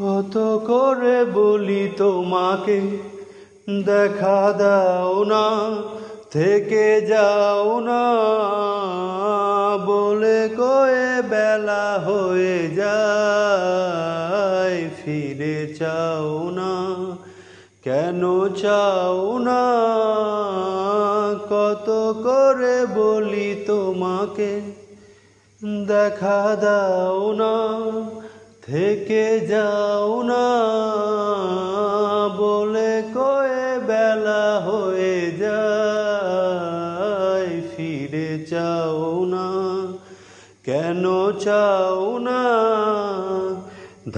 কত করে বলি তোমাকে দেখা দাও না, থেকে যাও না, বলে কয়ে বেলা হয়ে যায়, ফিরে চাও না, কেন চাও না? কত করে বলি তোমাকে দেখা দাও না, থেকে যাও না, বলে কয়ে বেলা হয়ে যায়, ফিরে চাও না, কেন চাও না?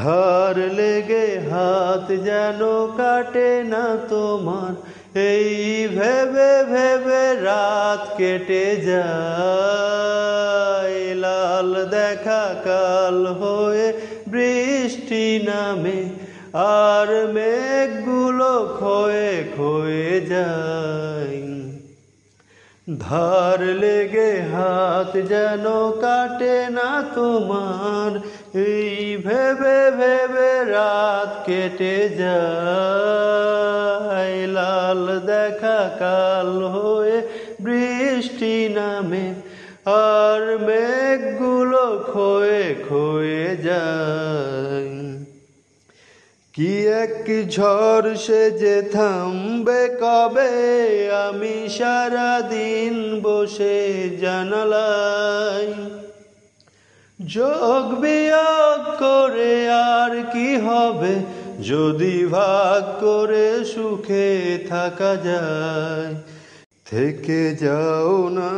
ধার লেগে হাত যেন কাটে না তোমার, এই ভেবে ভেবে রাত কেটে যায়, লাল দেখা কাল হয়ে বৃষ্টি নামে, আর মেঘগুলো ক্ষয়ে ক্ষয়ে যায়। ধার লেগে হাত যেন কাটে না তোমার, এই ভেবে ভেবে রাত কেটে যায়, লাল দেখা কাল হয়ে বৃষ্টি নামে, আর মেঘগুলো ক্ষয়ে ক্ষয়ে যায়। কি এক ঝড় সে যে থামবে কবে, আমি সারাদিন বসে জানালায় যোগ বিয়োগ করে আর কি হবে, যদি ভাগ করে সুখে থাকা যায়। থেকে যাও না,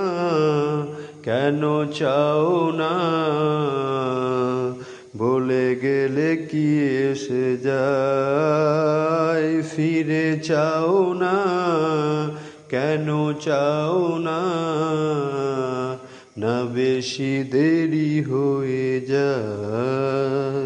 কেন চাও না, বলে গেলে কি এসে যায়, ফিরে চাও না, কেন চাও না, না বেশি দেরি হয়ে যায়।